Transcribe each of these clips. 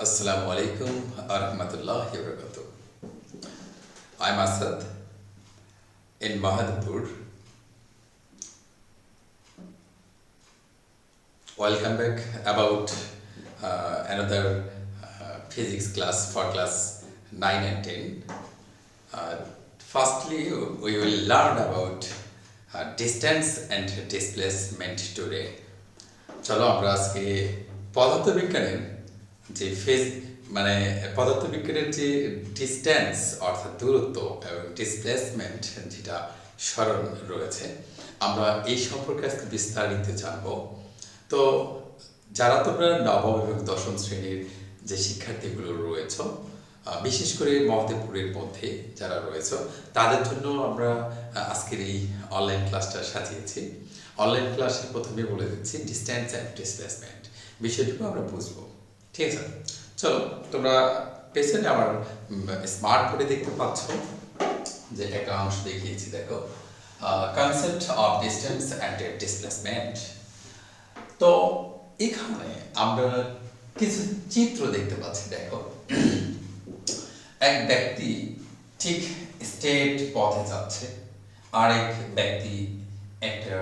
Assalamu alaikum warahmatullahi wabarakatuh. I'm Asad in Mahadpur. Welcome back about another physics class for class 9 and 10. Firstly, we will learn about distance and displacement today. চলো আমরা আজকে পদার্থবিজ্ঞানের যে পদার্থবিজ্ঞানের যে distance অর্থাৎ দূরত্ব এবং ডিসপ্লেসমেন্ট যেটা সরণ রয়েছে আমরা এই সম্পর্কে আজকে বিস্তারিত জানব। তো যারা তোমরা নবম এবং দশম শ্রেণীর যে শিক্ষার্থীগুলো রয়েছে বিশেষ করে মহদেবপুরের মধ্যে যারা রয়েছে তাদের জন্য আমরা আজকের এই অনলাইন ক্লাসটা সাজিয়েছি। অনলাইন ক্লাসে প্রথমে বলে দিচ্ছি ডিস্টেন্স অ্যান্ড ডিসপ্লেসমেন্ট বিষয়টুকু আমরা বুঝবো, ঠিক আছে? চলো, তোমরা পেছনে আমার স্মার্ট করে দেখতে পাচ্ছ যে একটা অংশ দেখিয়েছি, দেখো concept of distance and displacement. তো এখানে আমরা কিছু চিত্র দেখতে পাচ্ছি। দেখো, এক ব্যক্তি ঠিক স্ট্রেট পথে যাচ্ছে, আরেক ব্যক্তি একটা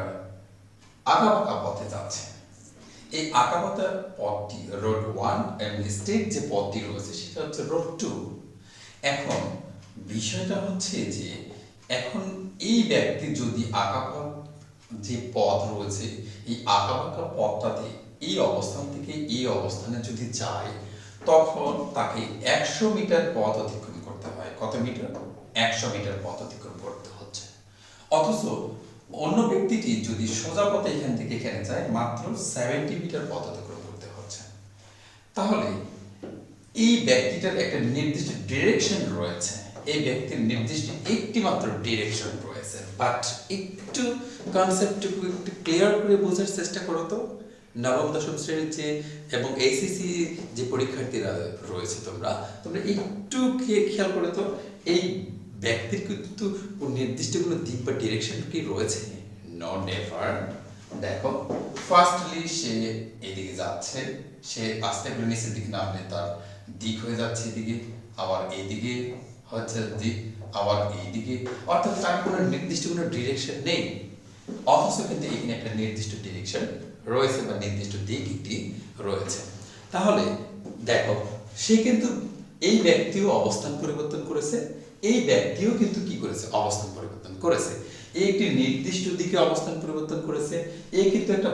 আঁকাবাঁকা পথে যাচ্ছে। এই আঁকাবাঁকা পথটি রোড 1 এবং স্ট্রেট যে পথটি রয়েছে সেটা হচ্ছে রোড 2। এখন বিষয়টা হচ্ছে যে এখন এই ব্যক্তি যদি আঁকাবাঁকা যে পথ রয়েছে এই আঁকাবাঁকা পথটাতে এই অবস্থান থেকে এই অবস্থানে যদি যায় তখন তাকে 100 মিটার পথ অতিক্রম করতে হয়। কত মিটার? 100 মিটার পথ অতিক্রম করতে হচ্ছে। অথচ অন্য ব্যক্তিটি যদি সোজা পথে এখান থেকে এখানে যায় মাত্র 70 মিটার পথ অতিক্রম করতে হচ্ছে। তাহলে এই ব্যক্তিটার একটা নির্দিষ্ট ডিরেকশন রয়েছে, এই ব্যক্তির নির্দিষ্ট একটি মাত্র ডিরেকশন রয়েছে। বাট একটু কনসেপ্টটুকু একটু ক্লিয়ার করে বোঝার চেষ্টা করো তো। নবম দশম শ্রেণীর যে এবং এইচএসসি যে পরীক্ষার্থীরা রয়েছে তোমরা একটু খেয়াল করে তো এই ব্যক্তির কিন্তু নির্দিষ্ট কোনো দিক বা ডিরেকশন কি রয়েছে? No, never. দেখো, ফার্স্টলি সে এদিকে যাচ্ছে, সে আস্তে করে নিচের দিকে নামলে তার দিক হয়ে যাচ্ছে এদিকে, আবার এইদিকে হচ্ছে দিক, আবার এইদিকে, অর্থাৎ তার কোনো নির্দিষ্ট কোনো ডিরেকশন নেই। অথচ কিন্তু এখানে একটা নির্দিষ্ট ডিরেকশন রয়েছে বা নির্দিষ্ট দিক একটি রয়েছে। তাহলে দেখো, সে কিন্তু এই ব্যক্তিও অবস্থান পরিবর্তন করেছে, এই ব্যক্তিও কিন্তু কি করেছে? অবস্থান পরিবর্তন করেছে। এই একটি নির্দিষ্ট দিকে অবস্থান পরিবর্তন করেছে, এই কিন্তু একটা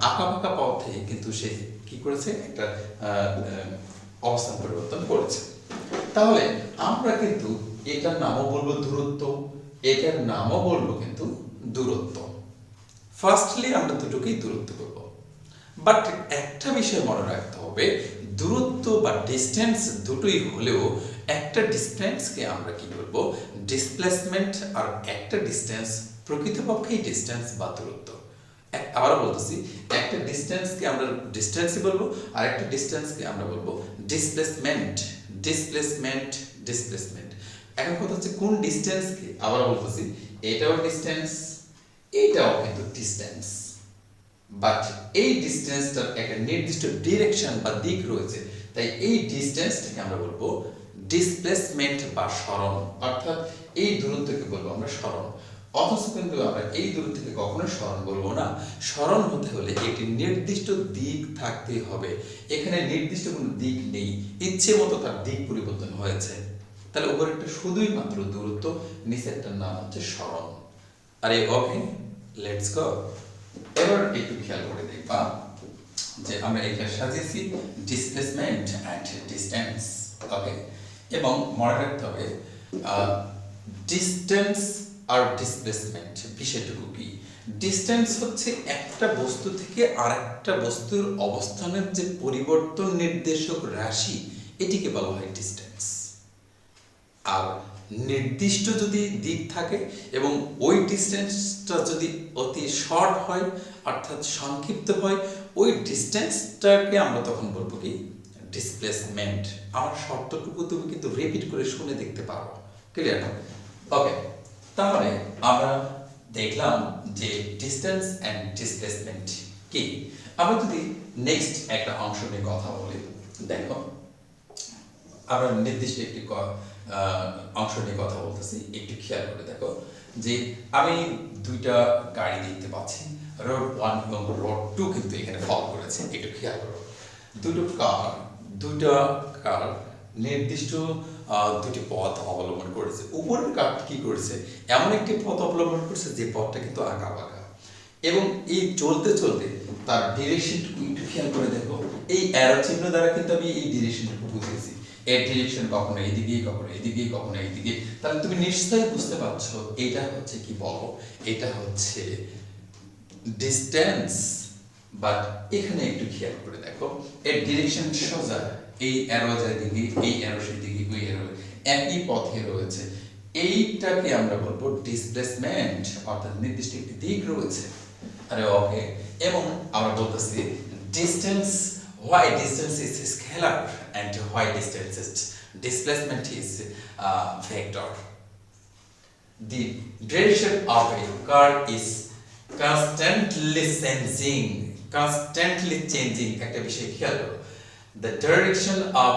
আঁকাবাঁকা পথে কিন্তু সে কি করেছে? একটা অবস্থান পরিবর্তন করেছে। তাহলে আমরা কিন্তু এটার নামও বলবো দূরত্ব, এটার নামও বলবো কিন্তু দূরত্ব। ফার্স্টলি আমরা দুটোকেই দূরত্ব বলবো। বাট একটা বিষয় মনে রাখতে হবে, দূরত্ব বা ডিস্টেন্স দুটোই হলেও একটা ডিস্টেন্সকে আমরা কি বলবো? ডিসপ্লেসমেন্ট। আর একটা ডিস্টেন্স প্রকৃতপক্ষেই ডিস্টেন্স বা দূরত্ব। আবারও বলতেছি, একটা ডিস্টেন্সকে আমরা ডিস্টেন্সই বলবো আর একটা ডিস্টেন্সকে আমরা বলবো ডিসপ্লেসমেন্ট। Displacement, displacement. এখন কথা হচ্ছে কোন ডিস্টেন্সকে, আবারও বলতেছি, এটাও ডিস্টেন্স, এটাও কিন্তু ডিস্টেন্স। বাট এই ডিস্টেন্সটার একটা নির্দিষ্ট ডিরেকশন বা দিক রয়েছে, তাই এই ডিস্টেন্সটাকে আমরা বলবো ডিসপ্লেসমেন্ট বা সরণ। অর্থাৎ এই দূরত্বকে বলবো আমরা সরণ। অথচ কিন্তু আমরা এই দূরত্বকে কখনো সরণ বলবো না। সরণ হতে হলে একটি নির্দিষ্ট দিক থাকতে হবে। এখানে নির্দিষ্ট কোনো দিক নেই, ইচ্ছে মতো তার দিক পরিবর্তন হয়েছে। তাহলে উপরেরটা শুধুই মাত্র দূরত্ব, নিচেরটার নাম হচ্ছে সরণ। আরে ওকে, লেটস গো। এবার একটু খেয়াল করে দেখবা যে আমরা এটা সাজিয়েছি ডিসপ্লেসমেন্ট অ্যান্ড ডিস্টেন্স, ওকে? এবং মনে রাখতে হবে ডিস্টেন্স আর ডিসপ্লেসমেন্ট বিষয়টুকু কি। ডিস্টেন্স হচ্ছে একটা বস্তু থেকে আরেকটা বস্তুর অবস্থানের যে পরিবর্তন নির্দেশক রাশি, এটিকে বলা হয় ডিস্টেন্স। আর নির্দিষ্ট যদি দিক থাকে এবং ওই ডিস্টেন্সটা যদি অতি শর্ট হয় অর্থাৎ সংক্ষিপ্ত হয়, ওই ডিস্টেন্সটাকে আমরা তখন বলবো কি? ডিসপ্লেসমেন্ট। আমার শর্তটুকু তুমি কিন্তু রিপিট করে শুনে দেখতে পারো, ক্লিয়ার? ওকে, তাহলে আমরা দেখলাম যে ডিস্টেন্স অ্যান্ড ডিসপ্লেসমেন্ট কি। আমরা যদি নেক্সট একটা অংশ নিয়ে কথা বলি, দেখো আমরা নির্দিষ্ট একটি অংশ নিয়ে কথা বলতেছি, একটু খেয়াল করে দেখো যে আমি দুইটা গাড়ি দেখতে পাচ্ছি, রোড 1 এবং রোড 2 কিন্তু এখানে ফলো করেছে। একটু খেয়াল করো, দুইটা কার নির্দিষ্ট দুটি পথ অবলম্বন করেছে। উপরের কারটি কি করেছে, এমন একটি পথ অবলম্বন করেছে যে পথটা কিন্তু আঁকা বাঁকা, এবং এই চলতে চলতে তার ডিরেকশনটুকু একটু খেয়াল করে দেখো। এই অ্যারো চিহ্ন দ্বারা কিন্তু আমি এই ডিরেকশনটুকু বুঝেছি, এর ডিরেকশন কখনো এইদিকে, কখনো এইদিকে, কখনো এইদিকে। তাহলে তুমি নিশ্চয়ই বুঝতে পারছো এটা হচ্ছে কি বলো, এটা হচ্ছে ডিস্টেন্স। বাট এখানে একটু খেয়াল করে দেখো, এর ডিরেকশন সোজা, এই অ্যারো যায় দিকে, এই অ্যারো সেদিকে, ওই অ্যারো একই পথে রয়েছে। এইটাকে আমরা বলবো ডিসপ্লেসমেন্ট, অর্থাৎ নির্দিষ্ট একটি দিক রয়েছে। আরে ওকে, এবং আমরা বলতেছি distance, why distance is scalar and why distance is displacement is vector. The direction of a car is constantly changing একটা বিষয় খেয়াল করো। The direction of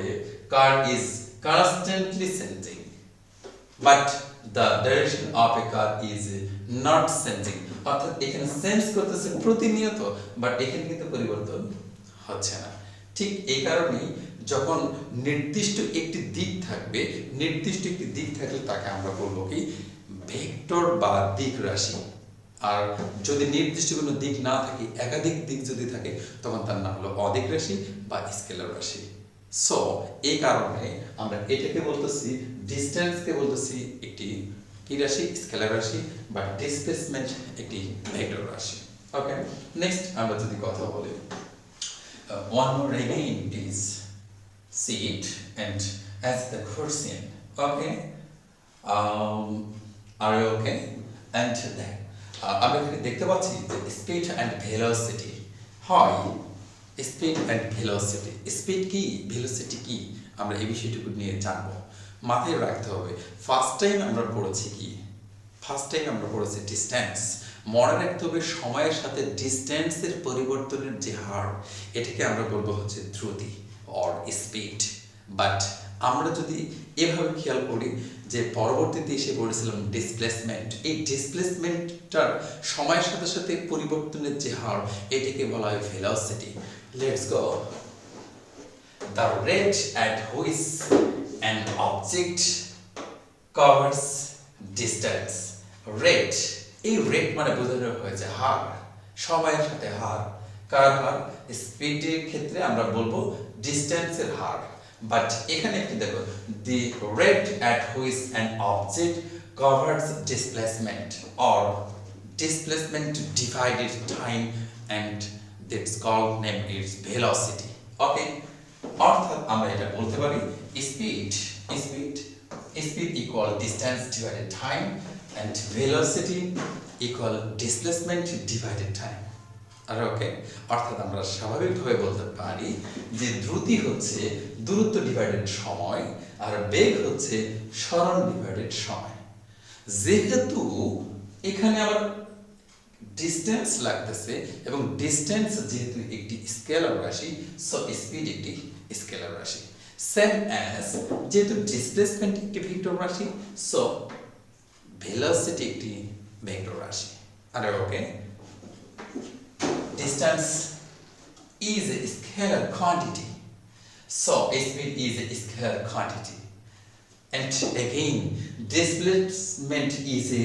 a car is constantly changing, but the direction of a car is not changing. অর্থাৎ এখানে change করতেছে প্রতিনিয়ত, but এখানে কিন্তু পরিবর্তন হচ্ছে না। ঠিক এই কারণেই যখন নির্দিষ্ট একটি দিক থাকবে, তাকে আমরা বলবো কি ভেক্টর বা দিক রাশি। আর যদি নির্দিষ্ট কোনো দিক না থাকে, একাধিক দিক যদি থাকে, তখন তার নাম হলো অদিক রাশি বা স্কেলার রাশি। সো এই কারণে আমরা এটাকে বলতেছি, ডিসটেন্সকে বলতেছি একটি কি রাশি, স্কেলার রাশি, বা ডিসপ্লেসমেন্ট একটি ভেক্টর রাশি। ওকে, নেক্সট আমরা যদি কথা বলি, one more again please see it and ask the question. Okay, are you okay? And then আমরা দেখতে পাচ্ছি যে স্পিড অ্যান্ড ভেলোসিটি হয়। স্পিড অ্যান্ড ভেলোসিটি, স্পিড কি, ভেলোসিটি কি, আমরা এই বিষয়টুকু নিয়ে জানবো। মাথায় রাখতে হবে, ফার্স্ট টাইম আমরা পড়েছি ডিস্টেন্স। মনে রাখতে হবে সময়ের সাথে ডিস্টেন্সের পরিবর্তনের যে হার, এটাকে আমরা বলবো হচ্ছে দ্রুতি অর স্পিড। বাট আমরা যদি এভাবে খেয়াল করি যে পরবর্তীতে এসে পড়েছিলাম ডিসপ্লেসমেন্ট, এই ডিসপ্লেসমেন্টটার সময়ের সাথে সাথে পরিবর্তনের যে হার, এটাকে বলা হয় velocity. Let's go. The rate at which an object covers distance. Rate, এই রেট মানে বোঝানো হয়েছে হার, সময়ের সাথে হার। কার হার? স্পিডের ক্ষেত্রে আমরা বলবো ডিস্টেন্সের হার। বাট এখানে একটু দেখো, the rate at which an object covers displacement or displacement divided time, and that's called name is velocity. ওকে, অর্থাৎ আমরা এটা বলতে পারি speed equal distance divided time and velocity equal displacement divided time. আর ওকে, অর্থাৎ আমরা স্বাভাবিকভাবে বলতে পারি যে দ্রুতি হচ্ছে দূরত্ব ডিভাইডেড সময়, আর বেগ হচ্ছে সরণ ডিভাইডেড সময়। যেহেতু এখানে আবার ডিস্টেন্স লাগতেছে, এবং ডিস্টেন্স যেহেতু একটি স্কেলার রাশি, সো স্পিড একটি স্কেলার রাশি। সেম অ্যাজ যেহেতু ডিসপ্লেসমেন্ট একটি ভেক্টর রাশি, সো ভেলোসিটি একটি ভেক্টর রাশি। আর ওকে, distance is a scalar quantity, so speed is a scalar quantity, and again displacement is a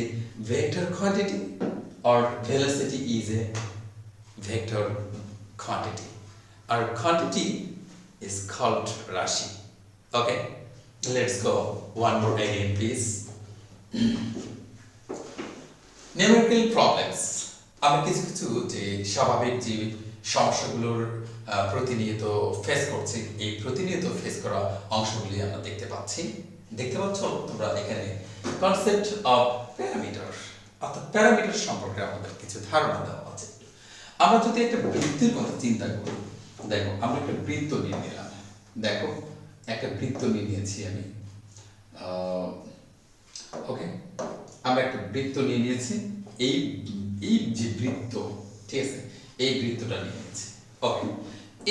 vector quantity or velocity is a vector quantity. Our quantity is called rashi. Okay, let's go one more again please. Numerical problems. আমরা কিছু কিছু যে স্বাভাবিক যে সমস্যাগুলোর প্রতিনিয়ত face করছি, এই প্রতিনিয়ত ফেস করা অংশগুলি আমরা দেখতে পাচ্ছ তোমরা এখানে কনসেপ্ট অফ প্যারামিটার, অর্থাৎ প্যারামিটার সম্পর্কে আমাদের কিছু ধারণা দেওয়া আছে। আমরা যদি একটা বৃত্তের কথা চিন্তা করি, দেখো আমরা একটা বৃত্ত নিয়ে নিলাম, দেখো একটা বৃত্ত নিয়ে নিয়েছি আমি। ওকে, আমরা একটা বৃত্ত নিয়ে নিয়েছি, এই যে বৃত্ত, ঠিক আছে, এই বৃত্তটা নিয়ে নিয়েছি। ওকে,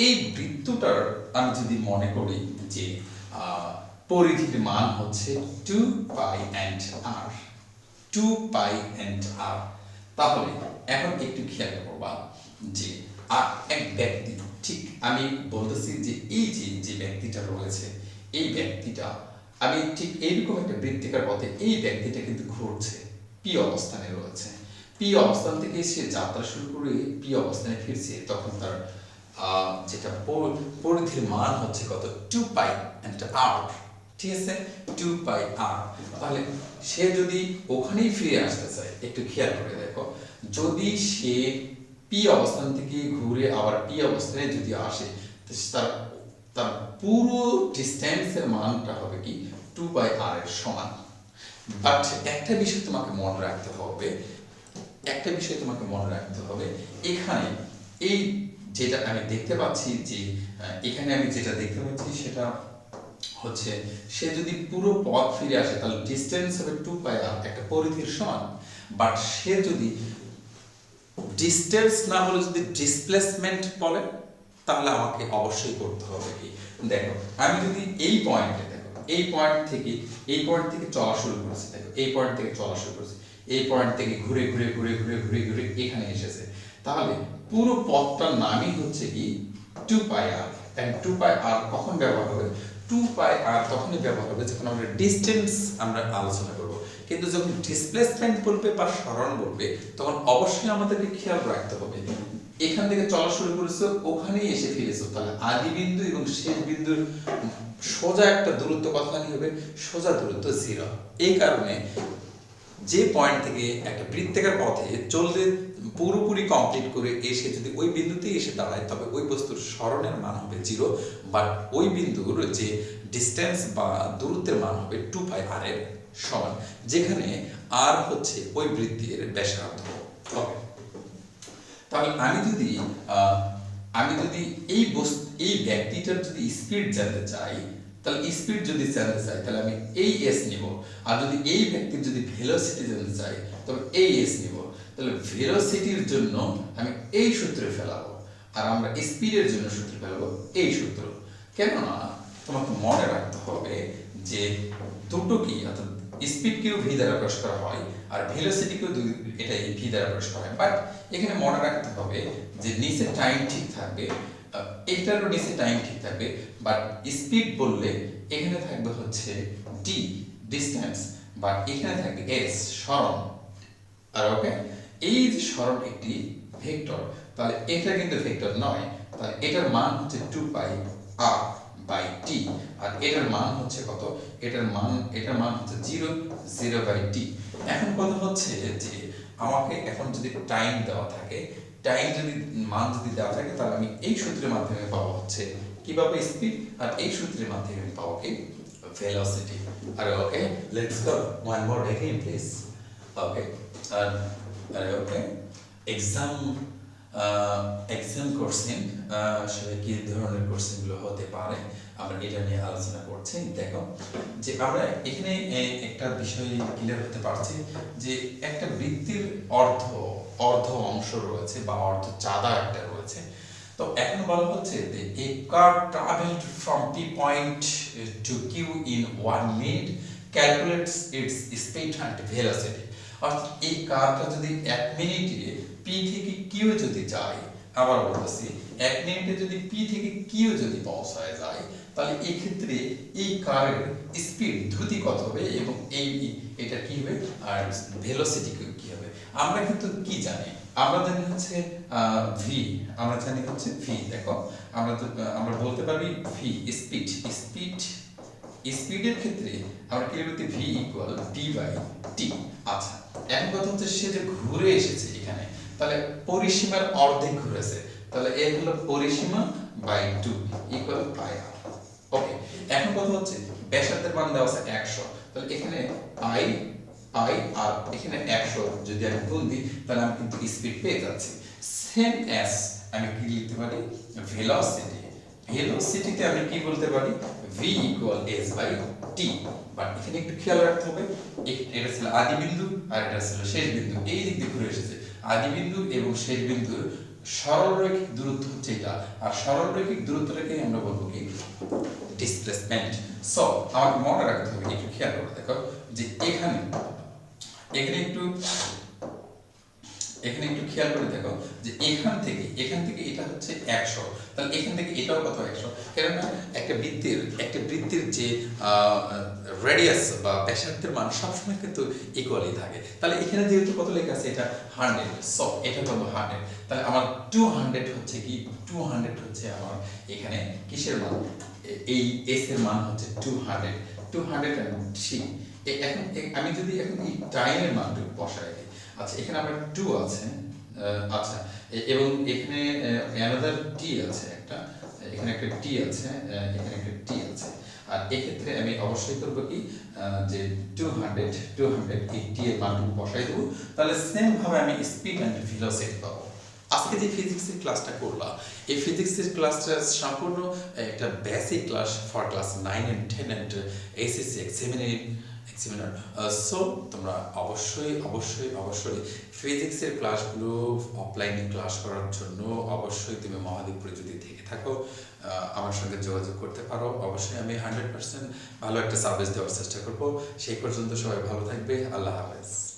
এই বৃত্তটার আমি যদি মনে করি যে পরিধির মান হচ্ছে 2π and r, 2π and r, তাহলে এখন একটু খেয়াল করবা যে এক ব্যক্তি, ঠিক আমি বলতেছি যে এই যে ব্যক্তিটা রয়েছে, এই ব্যক্তিটা আমি ঠিক এইরকম একটা বৃত্তিকার পথে এই ব্যক্তিটা কিন্তু ঘুরছে, পি অবস্থানে রয়েছে। পি অবস্থান থেকে সে যাত্রা শুরু করে পি অবস্থানে ফিরছে, তখন তার যেটা পরিধির মান হচ্ছে কত, 2π and r, ঠিক আছে, 2π r। তাহলে সে যদি ওখানেই ফিরে আসতে চায়, একটু খেয়াল করে দেখো, যদি সে পি অবস্থান থেকে ঘুরে আবার পি অবস্থানে যদি আসে, তার পুরো ডিস্টেন্সের মানটা হবে কি 2π r এর সমান। বাট একটা বিষয় তোমাকে মনে রাখতে হবে, এখানে এই যেটা আমি দেখতে পাচ্ছি, যে এখানে আমি যেটা দেখতে পাচ্ছি সেটা হচ্ছে, সে যদি পুরো পথ ফিরে আসে তাহলে ডিস্টেন্স হবে 2π r, একটা পরিধির সমান। বাট সে যদি ডিস্টেন্স না হলে যদি ডিসপ্লেসমেন্ট বলে, তাহলে আমাকে অবশ্যই করতে হবে কি, দেখো আমি যদি এই পয়েন্টে, দেখো এই পয়েন্ট থেকে চলা শুরু করেছি, দেখো এই পয়েন্ট থেকে চলা শুরু করেছি, এই পয়েন্ট থেকে ঘুরে ঘুরে ঘুরে ঘুরে ঘুরে ঘুরে এখানে এসেছে, তাহলে পুরো পথটার নামই হচ্ছে কি 2π r। and 2π r কখন ব্যবহার হবে, 2π r তখনই ব্যবহার হবে যখন আমরা ডিস্টেন্স আমরা আলোচনা করব। কিন্তু যখন ডিসপ্লেসমেন্ট বলবে বা সরণ বলবে, তখন অবশ্যই আমাদেরকে খেয়াল রাখতে হবে এখান থেকে চলা শুরু করেছো, ওখানেই এসে ফিরেছো, তাহলে আদি বিন্দু এবং শেষ বিন্দুর সোজা একটা দূরত্ব কতখানি হবে, সোজা দূরত্ব 0। এই কারণে যে পয়েন্ট থেকে একটা বৃত্তাকার পথে চলতে পুরোপুরি কমপ্লিট করে এসে যদি ওই বিন্দুতে এসে দাঁড়ায়, তবে ওই বস্তুর সরণের মান হবে 0, বাট ওই বিন্দুর যে ডিস্টেন্স বা দূরত্বের মান হবে 2π r এর সমান, যেখানে r হচ্ছে ওই বৃত্তের ব্যাসার্ধ। ওকে, তাহলে আমি যদি এই ব্যক্তিটার যদি স্পিড জানতে চাই, তাহলে স্পিড যদি জানতে চাই তাহলে আমি এই s নিব, আর যদি এই ব্যক্তির যদি ভেলোসিটি জানতে চাই তবে এই s নিব। তাহলে ভেলোসিটির জন্য আমি এই সূত্রে ফেলাবো, আর আমরা স্পিডের জন্য সূত্র ফেলাবো এই সূত্র। কেননা তোমাকে মনে রাখতে হবে যে দুটো কি, অর্থাৎ স্পিডকেও ভি দ্বারা প্রকাশ করা হয় আর ভেলোসিটিকেও এটা এই ভি দ্বারা প্রকাশ করা হয়। বাট এখানে মনে রাখতে হবে যে নিচে টাইম ঠিক থাকবে, এটারও নিচে টাইম ঠিক থাকবে, বাট স্পিড বললে এখানে থাকবে হচ্ছে ডি ডিসটেন্স, বাট এখানে থাকবে এস সরণ। আর ওকে, এই যে সরণ একটি ভেক্টর, তাহলে এটা কিন্তু ভেক্টর নয়, তাহলে এটার মান হচ্ছে 2π r বাই t, আর এটার মান হচ্ছে কত, এটার মান হচ্ছে 0 বাই t। এখন কথা হচ্ছে যে আমাকে এখন যদি টাইম দেওয়া থাকে, মান যদি দেওয়া থাকে, তাহলে আমি এই সূত্রের মাধ্যমে পাবো হচ্ছে কিভাবে স্পিড, আর এই সূত্রের মাধ্যমে আমি পাবো কি ভেলোসিটি। আর okay, let's go one more again please. Okay, আর ওকে, এক্সাম কোশ্চেন আসলে কি ধরনের কোশ্চেনগুলো হতে পারে আমরা এটা নিয়ে আলোচনা করছি। দেখো যে আমরা এখানে একটা বিষয় ক্লিয়ার হতে পারছি যে একটা বৃত্তির অর্ধ অংশ রয়েছে বা অর্ধ চাঁদা একটা রয়েছে। তো এখন বলা হচ্ছে যে a car traveled from P point to Q in 1 minute calculates its speed and velocity। অর্থাৎ এই কারটা যদি 1 মিনিটে P থেকে Q যদি যায়, আবার বলতেছি 1 মিনিটে যদি P থেকে Q যদি পৌঁছায় যায়, তাহলে এই ক্ষেত্রে এই কারের স্পিড দ্রুতি কত হবে এবং এটা কি হবে আর ভেলোসিটি কি হবে। আমরা কিন্তু কি জানি, আমরা জানি হচ্ছে ভি, আমরা জানি হচ্ছে ভি। দেখো আমরা বলতে পারি ভি স্পিডের ক্ষেত্রে আমরা কি বলতে V equal D by T. আচ্ছা, এখন কথা হচ্ছে সে যে ঘুরে এসেছে এখানে, তাহলে পরিসীমার অর্ধেক ঘুরেছে, তাহলে এ হলো পরিসীমা বাই 2 ইকুয়াল পাই আর। ওকে, এখন কথা হচ্ছে ব্যাসার্ধের মান দেওয়া আছে 100, তাহলে এখানে পাই আর এখানে 100 যদি আমি গুণ দিই, তাহলে আমি কিন্তু স্পিড পেয়ে যাচ্ছি। সেম অ্যাজ আমি কি লিখতে পারি ভেলোসিটিতে আমি কি বলতে পারি v equal s by t। But এখানে একটু খেয়াল রাখতে হবে, এটা ছিল আদি বিন্দু আর এটা ছিল শেষ বিন্দু, এই দিক দিয়ে ঘুরে এসেছে। আদি বিন্দু এবং শেষ বিন্দুর সরলরৈখিক দূরত্ব হচ্ছে এটা, আর সরলরৈখিক দূরত্বটাকে আমরা বলবো কি ডিসপ্লেসমেন্ট। সো আমাকে মনে রাখতে হবে, একটু খেয়াল করে দেখো যে এখানে এখানে একটু খেয়াল করে দেখো যে এখান থেকে এটা হচ্ছে 100, তাহলে এখান থেকে এটাও কত 100, কেননা একটা বৃত্তের যে রেডিয়াস বা ব্যাসার্ধের মান সবসময় কিন্তু ইকুয়ালি থাকে। তাহলে এখানে যেহেতু কত লেখা আছে এটা 100, সো এটা কত 100, তাহলে আমার 200 হচ্ছে কি 200 হচ্ছে আমার এখানে কিসের মান, এই এস এর মান হচ্ছে 200 এখন আমি যদি এখন এই টাইমের মানটুকু বসাই দিই, আচ্ছা এখানে আমার 2 আছে, আচ্ছা এবং এখানে অ্যানাদার টি আছে একটা, এখানে একটা টি আছে, এখানে একটা টি আছে, আর এক্ষেত্রে আমি অবশ্যই করব কি যে 200 এই টি এর মানটুকু বসাই দেবো, তাহলে সেম ভাবে আমি স্পিড এন্ড ভেলোসিটি পাবো। আজকে যে ফিজিক্সের ক্লাসটা করলাম, এই ফিজিক্সের ক্লাসটা সম্পূর্ণ একটা basic class for class 9 and 10 and SSC examiner. So তোমরা অবশ্যই ফিজিক্সের ক্লাসগুলো অফলাইনে ক্লাস করার জন্য অবশ্যই তুমি মহাদেবপুরে যদি থেকে থাকো আমার সঙ্গে যোগাযোগ করতে পারো। অবশ্যই আমি 100% ভালো একটা সার্ভিস দেওয়ার চেষ্টা করব। সেই পর্যন্ত সবাই ভালো থাকবে। আল্লাহ হাফেজ।